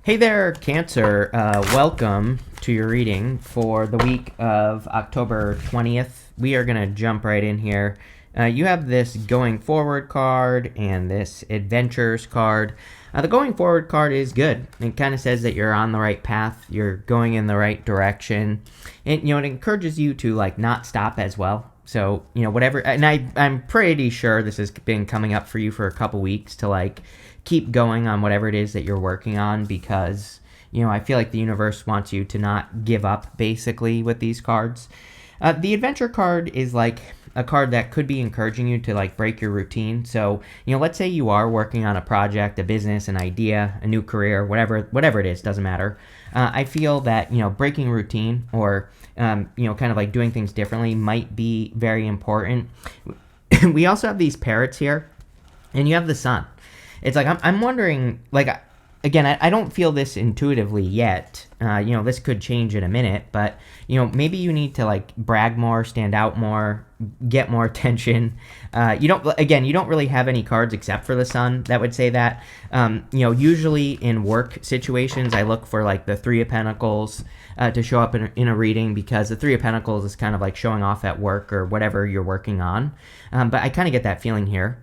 Hey there, Cancer. Welcome to your reading for the week of October 20th. We are going to jump right in here. You have this Going Forward card and this Adventures card. The Going Forward card is good. It kind of says that you're on the right path. You're going in the right direction. It encourages you to not stop as well. So, whatever. And I'm pretty sure this has been coming up for you for a couple weeks to keep going on whatever it is that you're working on, because I feel like the universe wants you to not give up basically with these cards. The adventure card is a card that could be encouraging you to break your routine. So let's say you are working on a project, a business, an idea, a new career, whatever it is, doesn't matter. I feel that breaking routine or doing things differently might be very important. We also have these parrots here, and you have the sun. It's I'm wondering, again, I don't feel this intuitively yet. This could change in a minute, but, maybe you need to, brag more, stand out more, get more attention. You don't really have any cards except for the sun that would say that. Usually in work situations, I look for, the Three of Pentacles to show up in a reading, because the Three of Pentacles is kind of showing off at work or whatever you're working on. But I kind of get that feeling here.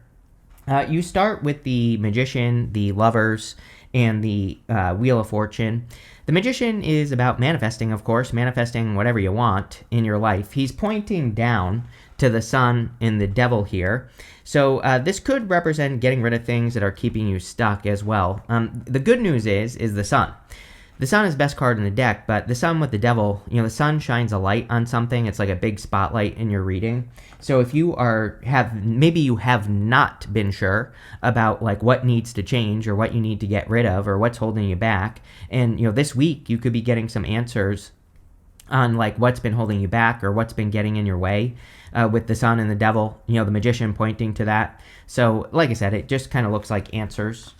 You start with the Magician, the Lovers, and the Wheel of Fortune. The Magician is about manifesting, of course, manifesting whatever you want in your life. He's pointing down to the Sun and the Devil here. So this could represent getting rid of things that are keeping you stuck as well. The good news is the Sun. The Sun is the best card in the deck, but the Sun with the Devil, the Sun shines a light on something. It's like a big spotlight in your reading. So if you maybe you have not been sure about what needs to change or what you need to get rid of or what's holding you back, and this week you could be getting some answers on what's been holding you back or what's been getting in your way with the Sun and the Devil, the Magician pointing to that. So like I said, it just kind of looks like answers.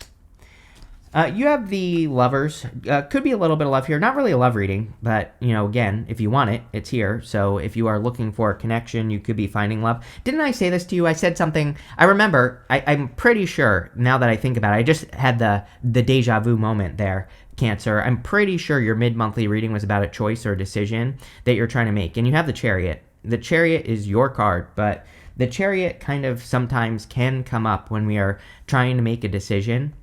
You have the Lovers. Could be a little bit of love here. Not really a love reading, but, again, if you want it, it's here. So if you are looking for a connection, you could be finding love. Didn't I say this to you? I said something. I remember. I'm pretty sure, now that I think about it, I just had the deja vu moment there, Cancer. I'm pretty sure your mid-monthly reading was about a choice or a decision that you're trying to make. And you have the Chariot. The Chariot is your card, but the Chariot kind of sometimes can come up when we are trying to make a decision,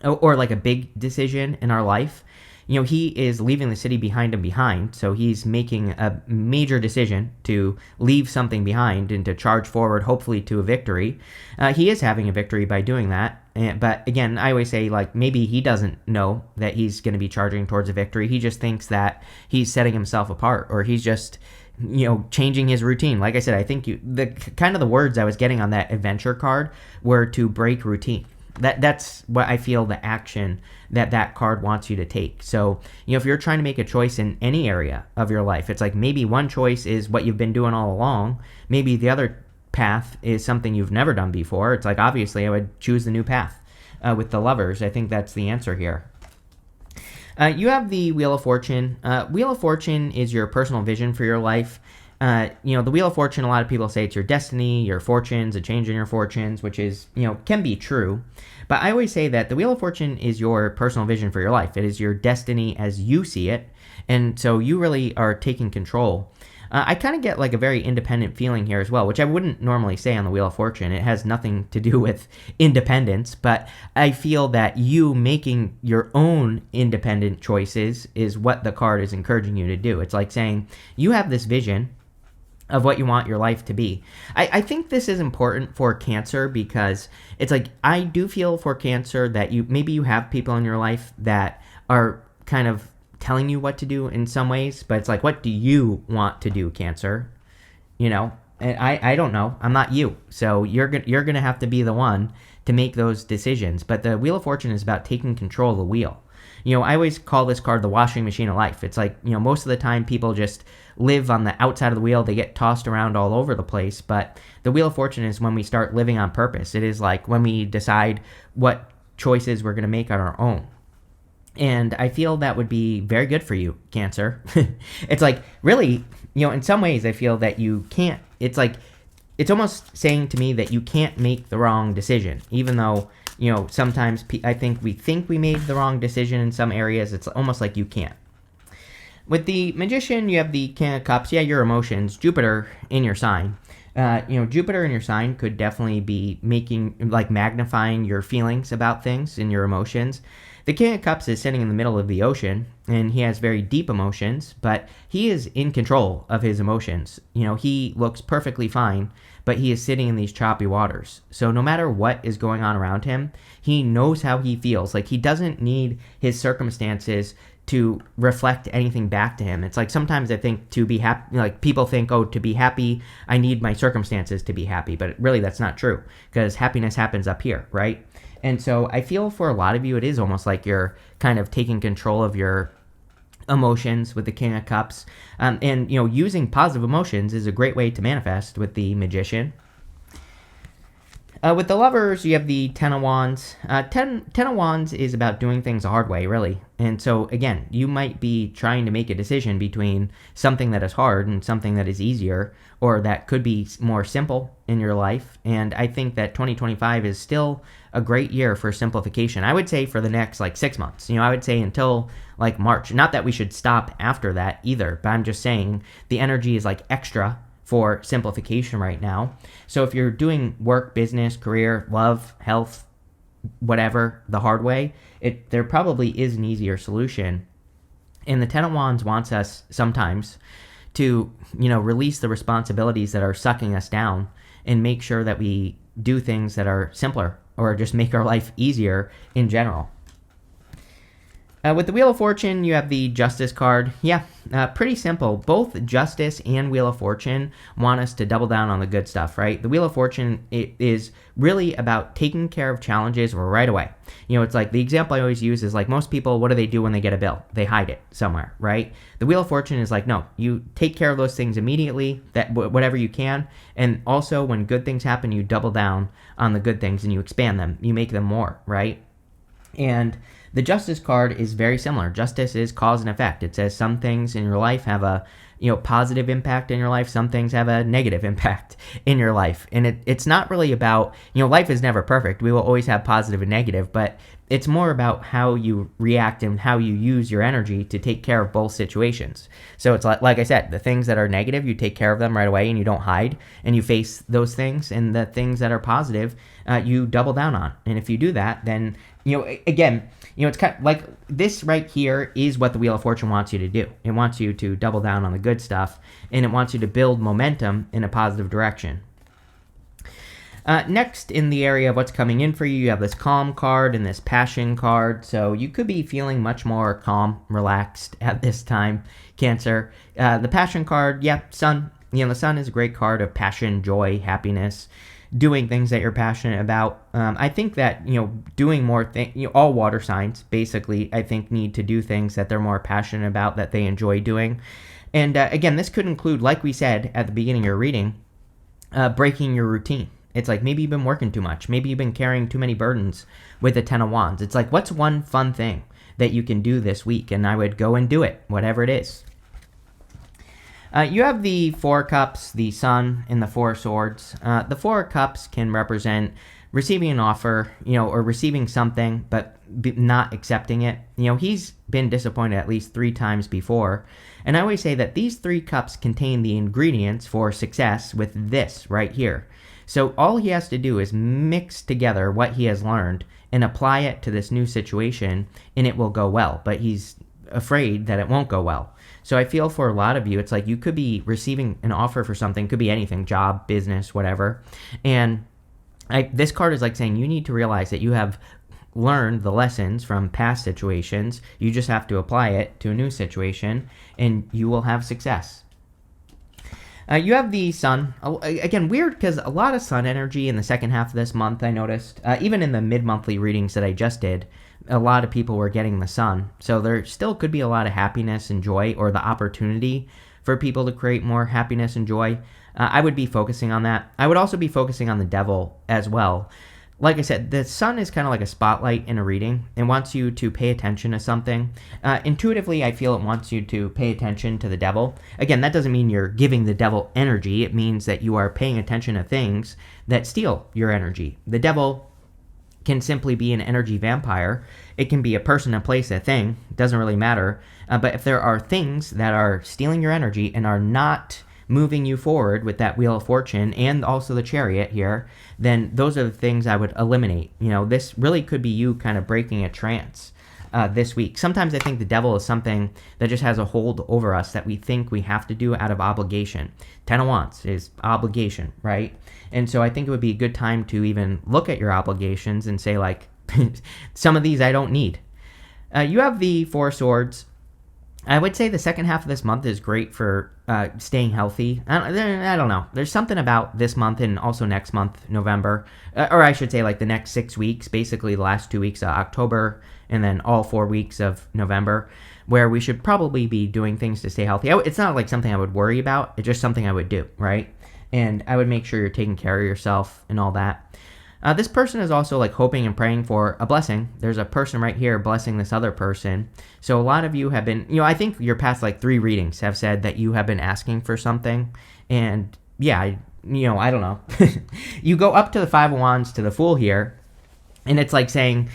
or a big decision in our life. He is leaving the city behind him. So he's making a major decision to leave something behind and to charge forward, hopefully to a victory. He is having a victory by doing that. But again, I always say, maybe he doesn't know that he's going to be charging towards a victory. He just thinks that he's setting himself apart, or he's just, changing his routine. Like I said, I think the words I was getting on that adventure card were to break routine. That's what I feel the action that card wants you to take. So, if you're trying to make a choice in any area of your life, it's maybe one choice is what you've been doing all along. Maybe the other path is something you've never done before. It's obviously I would choose the new path with the Lovers. I think that's the answer here. You have the Wheel of Fortune. Wheel of Fortune is your personal vision for your life. The Wheel of Fortune, a lot of people say it's your destiny, your fortunes, a change in your fortunes, which is, can be true. But I always say that the Wheel of Fortune is your personal vision for your life. It is your destiny as you see it. And so you really are taking control. I kind of get a very independent feeling here as well, which I wouldn't normally say on the Wheel of Fortune. It has nothing to do with independence, but I feel that you making your own independent choices is what the card is encouraging you to do. It's saying you have this vision of what you want your life to be. I think this is important for Cancer, because it's I do feel for Cancer that maybe you have people in your life that are kind of telling you what to do in some ways, but it's what do you want to do, Cancer? And I don't know. I'm not you. So you're going to have to be the one to make those decisions. But the Wheel of Fortune is about taking control of the wheel. I always call this card the washing machine of life. It's most of the time people just live on the outside of the wheel. They get tossed around all over the place. But the Wheel of Fortune is when we start living on purpose. It is when we decide what choices we're going to make on our own. And I feel that would be very good for you, Cancer. It's really, in some ways I feel that you can't, it's almost saying to me that you can't make the wrong decision, even though Sometimes I think we made the wrong decision in some areas. It's almost like you can't. With the Magician, you have the King of Cups. Yeah, your emotions. Jupiter in your sign. Jupiter in your sign could definitely be magnifying your feelings about things and your emotions. The King of Cups is sitting in the middle of the ocean, and he has very deep emotions, but he is in control of his emotions. He looks perfectly fine, but he is sitting in these choppy waters. So no matter what is going on around him, he knows how he feels. Like, he doesn't need his circumstances to reflect anything back to him. It's like sometimes I think to be happy, like people think, oh, to be happy, I need my circumstances to be happy. But really, that's not true, because happiness happens up here, right? And so I feel for a lot of you, it is almost like you're kind of taking control of your emotions with the King of Cups. And using positive emotions is a great way to manifest with the Magician. With the Lovers, you have the Ten of Wands. Ten of Wands is about doing things the hard way, really. And so, again, you might be trying to make a decision between something that is hard and something that is easier, or that could be more simple in your life. And I think that 2025 is still a great year for simplification. I would say for the next 6 months. I would say until March. Not that we should stop after that either, but I'm just saying the energy is extra for simplification right now. So if you're doing work, business, career, love, health, whatever, the hard way, there probably is an easier solution. And the Ten of Wands wants us sometimes to, release the responsibilities that are sucking us down and make sure that we do things that are simpler or just make our life easier in general. With the Wheel of Fortune, you have the Justice card. Yeah, pretty simple. Both Justice and Wheel of Fortune want us to double down on the good stuff, right? The Wheel of Fortune is really about taking care of challenges right away. It's like the example I always use is most people, what do they do when they get a bill? They hide it somewhere, right? The Wheel of Fortune is no, you take care of those things immediately, that whatever you can. And also when good things happen, you double down on the good things and you expand them. You make them more, right? And the Justice card is very similar. Justice is cause and effect. It says some things in your life have a positive impact in your life. Some things have a negative impact in your life. And it's not really about, life is never perfect. We will always have positive and negative, but it's more about how you react and how you use your energy to take care of both situations. So it's like I said, the things that are negative, you take care of them right away and you don't hide and you face those things. And the things that are positive, you double down on. And if you do that, then, again, it's kind of like this right here is what the Wheel of Fortune wants you to do. It wants you to double down on the good stuff, and it wants you to build momentum in a positive direction. Next, in the area of what's coming in for you, you have this Calm card and this Passion card. So you could be feeling much more calm, relaxed at this time, Cancer. The Passion card, yeah, Sun. The Sun is a great card of passion, joy, happiness, doing things that you're passionate about. I think that, doing more things, all water signs, basically, I think need to do things that they're more passionate about, that they enjoy doing. And again, this could include, like we said at the beginning of your reading, breaking your routine. It's maybe you've been working too much. Maybe you've been carrying too many burdens with the Ten of Wands. It's what's one fun thing that you can do this week? And I would go and do it, whatever it is. You have the Four of Cups, the Sun, and the Four of Swords. The Four of Cups can represent receiving an offer, or receiving something, but not accepting it. He's been disappointed at least 3 times before. And I always say that these 3 cups contain the ingredients for success with this right here. So all he has to do is mix together what he has learned and apply it to this new situation, and it will go well. But he's afraid that it won't go well. So I feel for a lot of you, it's you could be receiving an offer for something, could be anything, job, business, whatever. And this card is saying you need to realize that you have learned the lessons from past situations. You just have to apply it to a new situation, and you will have success. You have the Sun. Again, weird because a lot of Sun energy in the second half of this month, I noticed. Even in the mid-monthly readings that I just did, a lot of people were getting the Sun. So there still could be a lot of happiness and joy, or the opportunity for people to create more happiness and joy. I would be focusing on that. I would also be focusing on the Devil as well. Like I said, the Sun is kind of like a spotlight in a reading. It wants you to pay attention to something. Intuitively, I feel it wants you to pay attention to the Devil. Again, that doesn't mean you're giving the Devil energy. It means that you are paying attention to things that steal your energy. The Devil can simply be an energy vampire. It can be a person, a place, a thing. It doesn't really matter. But if there are things that are stealing your energy and are not moving you forward with that Wheel of Fortune and also the Chariot here, then those are the things I would eliminate. This really could be you kind of breaking a trance this week. Sometimes I think the devil is something that just has a hold over us that we think we have to do out of obligation. 10 of Wands is obligation, right? And so I think it would be a good time to even look at your obligations and say, like, some of these I don't need. You have the Four of Swords. I would say the second half of this month is great for staying healthy. I don't know. There's something about this month and also next month, November, or I should say like the next 6 weeks, basically the last 2 weeks of October and then all 4 weeks of November, where we should probably be doing things to stay healthy. It's not like something I would worry about. It's just something I would do, right? And I would make sure you're taking care of yourself and all that. This person is also like hoping and praying for a blessing. There's a person right here blessing this other person. So a lot of you have been, I think your past like 3 readings have said that you have been asking for something. And yeah, I don't know. You go up to the Five of Wands to the Fool here. And it's like saying,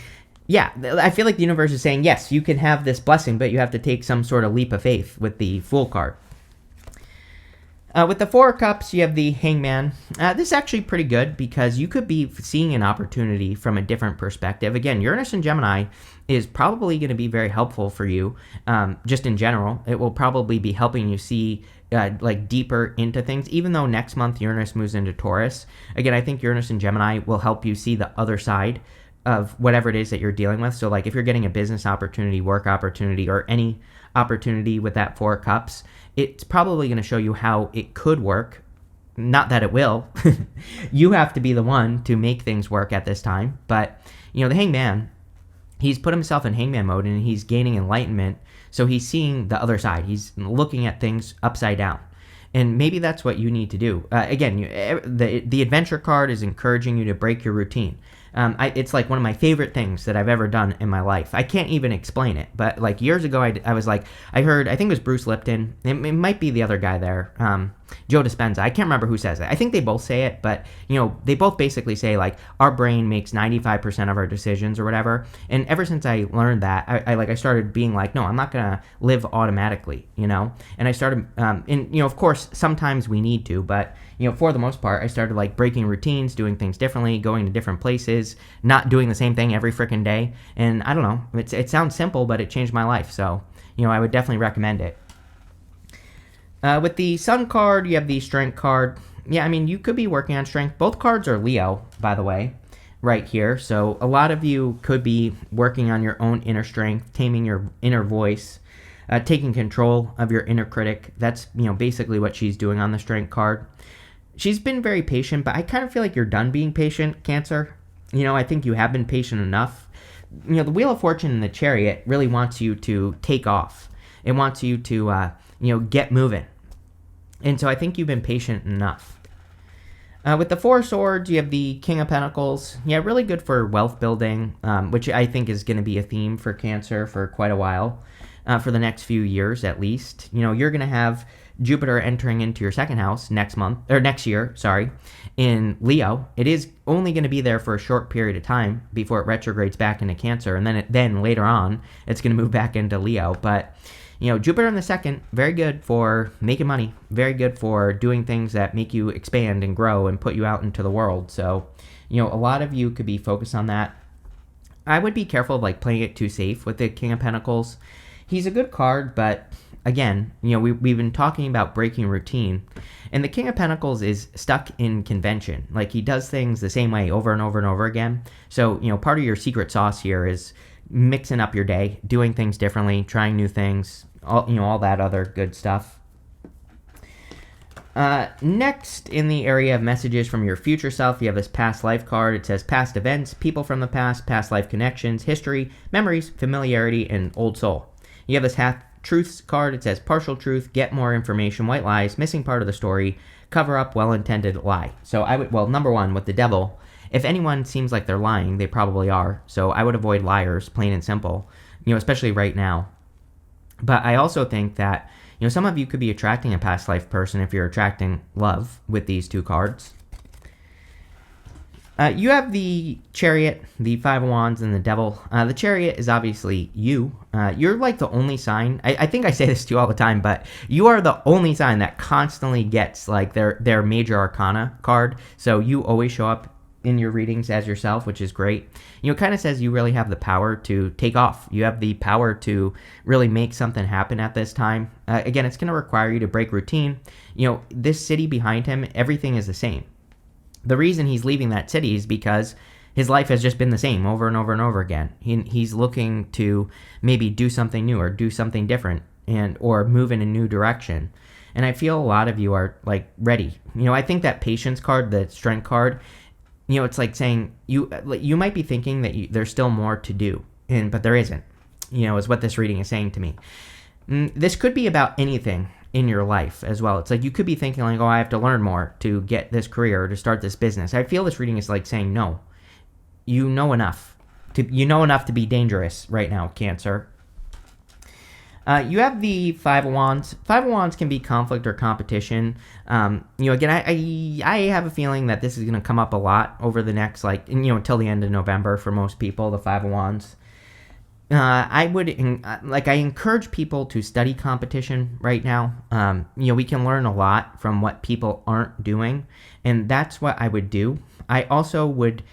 yeah, I feel like the universe is saying, yes, you can have this blessing, but you have to take some sort of leap of faith with the Fool card. With the Four of Cups, you have the Hangman. This is actually pretty good because you could be seeing an opportunity from a different perspective. Again, Uranus and Gemini is probably going to be very helpful for you, just in general. It will probably be helping you see like deeper into things, even though next month Uranus moves into Taurus. Again, I think Uranus and Gemini will help you see the other side of whatever it is that you're dealing with. So like if you're getting a business opportunity, work opportunity, or any opportunity with that Four of Cups, it's probably going to show you how it could work. Not that it will. You have to be the one to make things work at this time. But, the Hangman, he's put himself in Hangman mode and he's gaining enlightenment. So he's seeing the other side. He's looking at things upside down. And maybe that's what you need to do. Again, the adventure card is encouraging you to break your routine. It's like one of my favorite things that I've ever done in my life. I can't even explain it, but like years ago, I was like, I heard, I think it was Bruce Lipton. It might be the other guy there, Joe Dispenza. I can't remember who says it. I think they both say it, but they both basically say like our brain makes 95% of our decisions or whatever. And ever since I learned that, I started being like, no, I'm not gonna live automatically, And I started, of course, sometimes we need to, but for the most part, I started like breaking routines, doing things differently, going to different places, not doing the same thing every freaking day. And I don't know, it sounds simple, but it changed my life. So, I would definitely recommend it. With the Sun card, you have the Strength card. Yeah, you could be working on strength. Both cards are Leo, by the way, right here. So a lot of you could be working on your own inner strength, taming your inner voice, taking control of your inner critic. That's, basically what she's doing on the Strength card. She's been very patient, but I kind of feel like you're done being patient, Cancer. I think you have been patient enough. The Wheel of Fortune and the Chariot really wants you to take off. It wants you to, get moving. And so I think you've been patient enough. With the Four of Swords, you have the King of Pentacles. Yeah, really good for wealth building, which I think is going to be a theme for Cancer for quite a while, for the next few years at least. You're going to have Jupiter entering into your second house next year, in Leo. It is only going to be there for a short period of time before it retrogrades back into Cancer, and then later on, it's going to move back into Leo. But Jupiter in the second, very good for making money, very good for doing things that make you expand and grow and put you out into the world. So, a lot of you could be focused on that. I would be careful of like playing it too safe with the King of Pentacles. He's a good card, but again, we've been talking about breaking routine, and the King of Pentacles is stuck in convention. Like he does things the same way over and over and over again. So, part of your secret sauce here is mixing up your day, doing things differently, trying new things, all that other good stuff. Next, in the area of messages from your future self, you have this past life card. It says past events, people from the past life connections, history, memories, familiarity, and old soul. You have this half-truths card. It says partial truth, get more information, white lies, missing part of the story, cover up, well-intended lie. So number one, with the devil, if anyone seems like they're lying, they probably are. So I would avoid liars, plain and simple, especially right now. But I also think that, some of you could be attracting a past life person if you're attracting love with these two cards. You have the Chariot, the Five of Wands, and the Devil. The Chariot is obviously you. You're like the only sign. I think I say this to you all the time, but you are the only sign that constantly gets like their major arcana card. So you always show up in your readings as yourself, which is great. It kind of says you really have the power to take off. You have the power to really make something happen at this time. Again, it's going to require you to break routine. This city behind him, everything is the same. The reason he's leaving that city is because his life has just been the same over and over and over again. He's looking to maybe do something new or do something different or move in a new direction. And I feel a lot of you are like ready. I think that patience card, the strength card, it's like saying you might be thinking that there's still more to do, but there isn't, is what this reading is saying to me. This could be about anything in your life as well. It's like you could be thinking like, oh, I have to learn more to get this career or to start this business. I feel this reading is like saying, no, you know enough to be dangerous right now, Cancer. You have the Five of Wands. Five of Wands can be conflict or competition. Again, I have a feeling that this is going to come up a lot over the next, until the end of November for most people, the Five of Wands. I encourage people to study competition right now. We can learn a lot from what people aren't doing, and that's what I would do. I also would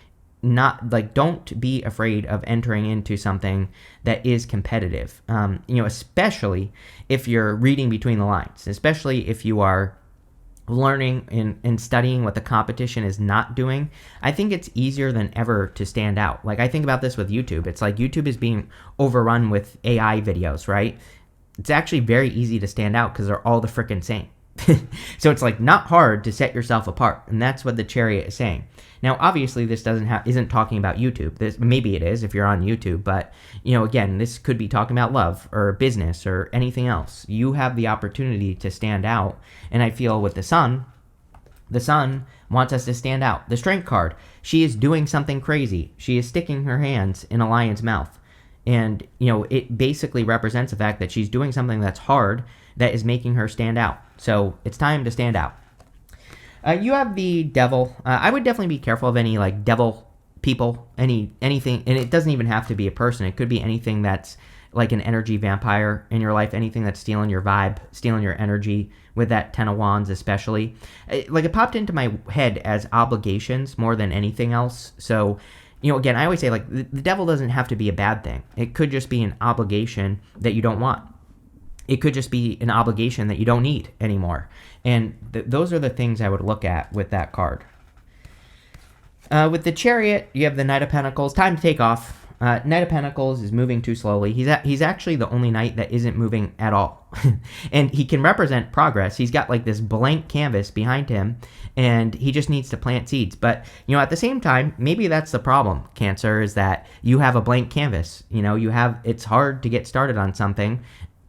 don't be afraid of entering into something that is competitive, especially if you're reading between the lines, especially if you are learning and studying what the competition is not doing. I think it's easier than ever to stand out. I think about this with YouTube. It's like YouTube is being overrun with AI videos, right? It's actually very easy to stand out because they're all the frickin' same. So it's not hard to set yourself apart, and that's what the Chariot is saying. Now, obviously, this isn't talking about YouTube. Maybe it is if you're on YouTube, but again, this could be talking about love or business or anything else. You have the opportunity to stand out, and I feel with the Sun wants us to stand out. The Strength card, she is doing something crazy. She is sticking her hands in a lion's mouth, and it basically represents the fact that she's doing something that's hard that is making her stand out. So it's time to stand out. You have the Devil. I would definitely be careful of any devil people, anything, and it doesn't even have to be a person. It could be anything that's like an energy vampire in your life, anything that's stealing your vibe, stealing your energy, with that Ten of Wands especially. It popped into my head as obligations more than anything else. So, again, I always say the devil doesn't have to be a bad thing. It could just be an obligation that you don't want. It could just be an obligation that you don't need anymore. And those are the things I would look at with that card. With the Chariot, you have the Knight of Pentacles. Time to take off. Knight of Pentacles is moving too slowly. He's actually the only knight that isn't moving at all. And he can represent progress. He's got this blank canvas behind him, and he just needs to plant seeds. But, at the same time, maybe that's the problem, Cancer, is that you have a blank canvas. It's hard to get started on something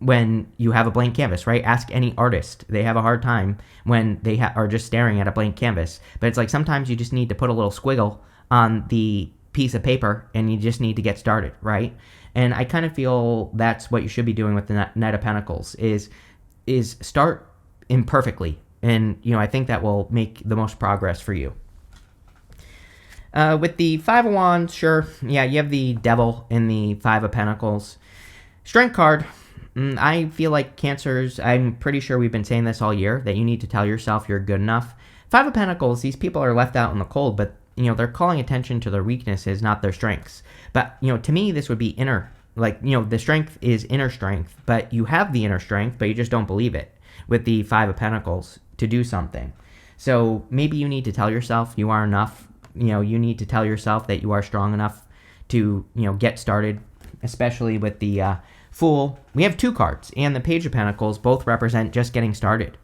when you have a blank canvas, right? Ask any artist. They have a hard time when they are just staring at a blank canvas. But it's sometimes you just need to put a little squiggle on the piece of paper and you just need to get started, right? And I kind of feel that's what you should be doing with the Knight of Pentacles is start imperfectly. And, I think that will make the most progress for you. With the Five of Wands, sure. Yeah, you have the Devil and the Five of Pentacles. Strength card. I feel like Cancers, I'm pretty sure we've been saying this all year, that you need to tell yourself you're good enough. Five of Pentacles, these people are left out in the cold, but, they're calling attention to their weaknesses, not their strengths. But, to me, this would be inner. The strength is inner strength, but you have the inner strength, but you just don't believe it with the Five of Pentacles to do something. So maybe you need to tell yourself you are enough. You need to tell yourself that you are strong enough to, get started, especially with the Fool. We have two cards, and the Page of Pentacles both represent just getting started.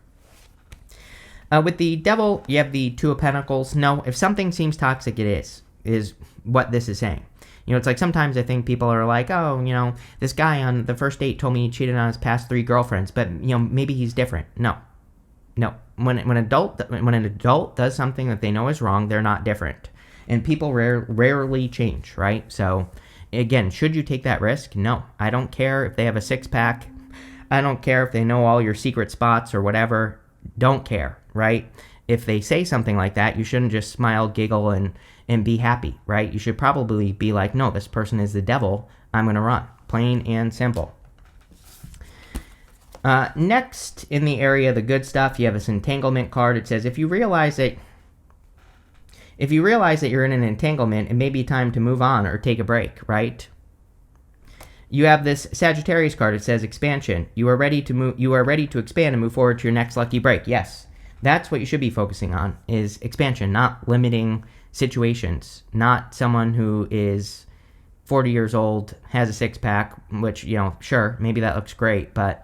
With the Devil, you have the Two of Pentacles. No, if something seems toxic, it is what this is saying. It's sometimes I think people are like, oh, this guy on the first date told me he cheated on his past 3 girlfriends, but, maybe he's different. No. When an adult does something that they know is wrong, they're not different. And people rarely change, right? So, again, should you take that risk? No. I don't care if they have a 6-pack. I don't care if they know all your secret spots or whatever. Don't care, right? If they say something like that, you shouldn't just smile, giggle, and and be happy, right? You should probably be like, no, this person is the devil. I'm going to run. Plain and simple. Next, in the area of the good stuff, you have this entanglement card. It says, if you realize that you're in an entanglement, it may be time to move on or take a break, right? You have this Sagittarius card. It says expansion. You are ready to expand and move forward to your next lucky break. Yes, that's what you should be focusing on, is expansion, not limiting situations. Not someone who is 40 years old, has a six-pack, which, sure, maybe that looks great, but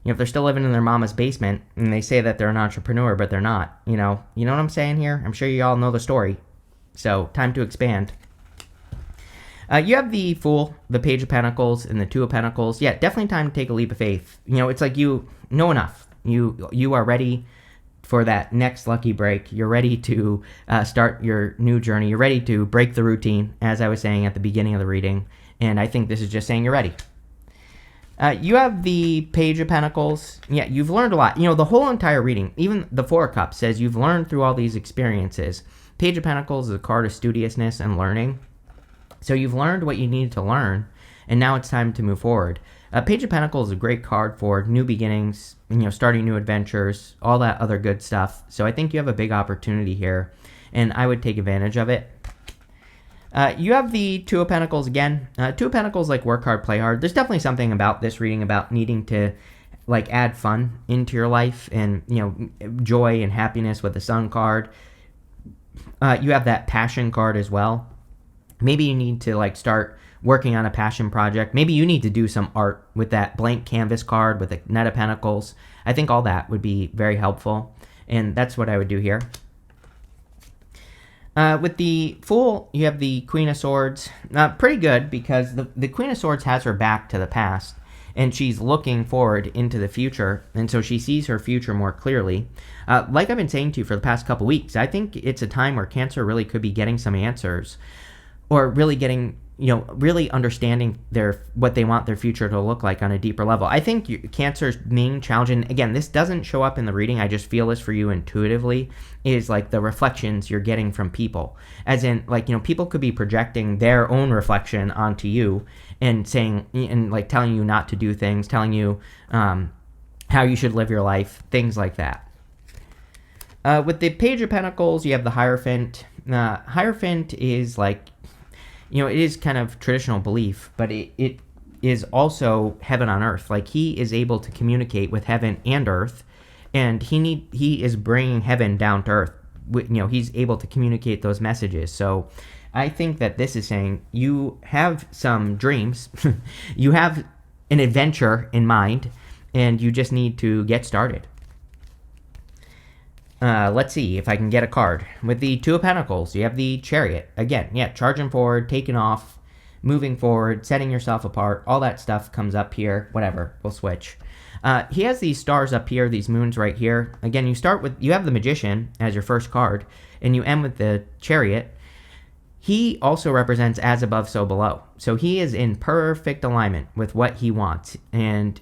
if they're still living in their mama's basement and they say that they're an entrepreneur, but they're not, you know what I'm saying here? I'm sure you all know the story. So, time to expand. You have the Fool, the Page of Pentacles, and the Two of Pentacles. Yeah, definitely time to take a leap of faith. It's like you know enough. You are ready for that next lucky break. You're ready to start your new journey. You're ready to break the routine, as I was saying at the beginning of the reading. And I think this is just saying you're ready. You have the Page of Pentacles. Yeah, you've learned a lot. The whole entire reading, even the Four of Cups, says you've learned through all these experiences. Page of Pentacles is a card of studiousness and learning. So you've learned what you needed to learn, and now it's time to move forward. Page of Pentacles is a great card for new beginnings, starting new adventures, all that other good stuff. So I think you have a big opportunity here, and I would take advantage of it. You have the Two of Pentacles again. Two of Pentacles, like work hard, play hard. There's definitely something about this reading about needing to add fun into your life and, joy and happiness with the Sun card. You have that Passion card as well. Maybe you need to start working on a passion project. Maybe you need to do some art with that blank canvas card with the Knight of Pentacles. I think all that would be very helpful, and that's what I would do here. With the Fool, you have the Queen of Swords. Pretty good, because the Queen of Swords has her back to the past, and she's looking forward into the future, and so she sees her future more clearly. Like I've been saying to you for the past couple weeks, I think it's a time where Cancer really could be getting some answers, or really getting, really understanding what they want their future to look like on a deeper level. I think Cancer's main challenge, and again, this doesn't show up in the reading, I just feel this for you intuitively, is the reflections you're getting from people. As in, people could be projecting their own reflection onto you and saying, and telling you not to do things, telling you how you should live your life, things like that. With the Page of Pentacles, you have the Hierophant. Hierophant is it is kind of traditional belief, but it is also heaven on earth. He is able to communicate with heaven and earth, and he is bringing heaven down to earth. He's able to communicate those messages. So I think that this is saying you have some dreams, you have an adventure in mind, and you just need to get started. Let's see if I can get a card. With the Two of Pentacles, you have the Chariot. Again, yeah, charging forward, taking off, moving forward, setting yourself apart. All that stuff comes up here. Whatever, we'll switch. He has these stars up here, these moons right here. Again, you have the Magician as your first card, and you end with the Chariot. He also represents as above, so below. So he is in perfect alignment with what he wants, and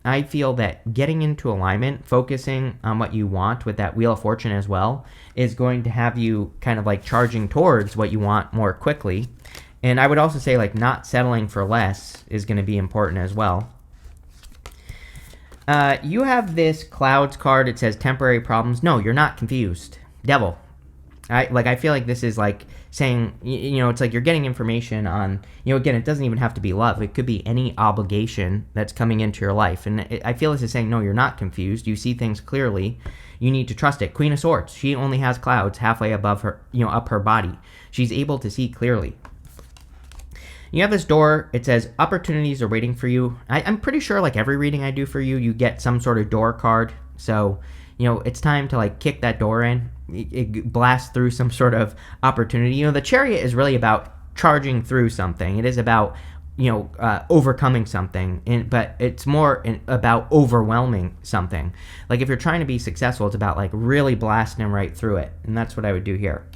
I feel that getting into alignment, focusing on what you want with that Wheel of Fortune as well, is going to have you kind of charging towards what you want more quickly. And I would also say not settling for less is going to be important as well. You have this Clouds card. It says temporary problems. No, you're not confused. Devil. I feel like this is saying, it's you're getting information on, again, it doesn't even have to be love. It could be any obligation that's coming into your life. And I feel this is saying, no, you're not confused. You see things clearly. You need to trust it. Queen of Swords. She only has clouds halfway above her, up her body. She's able to see clearly. You have this door. It says opportunities are waiting for you. I'm pretty sure every reading I do for you, you get some sort of door card. So, it's time to kick that door in. It blasts through some sort of opportunity. The Chariot is really about charging through something. It is about, overcoming something, but it's more about overwhelming something. If you're trying to be successful, it's about really blasting right through it. And that's what I would do here.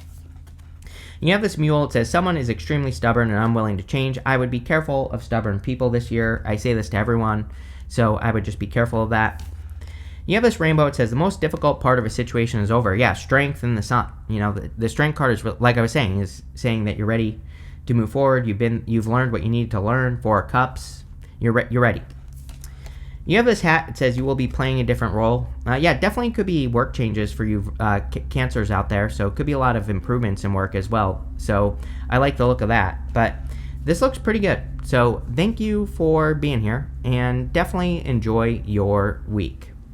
You have this Mule. It says someone is extremely stubborn and unwilling to change. I would be careful of stubborn people this year. I say this to everyone, so I would just be careful of that. You have this rainbow. It says the most difficult part of a situation is over. Yeah, strength in the sun. You know, the strength card is, like I was saying, is saying that you're ready to move forward. You've learned what you need to learn. 4 of Cups. You're ready. You have this hat. It says you will be playing a different role. Yeah, definitely could be work changes for you Cancers out there. So it could be a lot of improvements in work as well. So I like the look of that. But this looks pretty good. So thank you for being here, and definitely enjoy your week.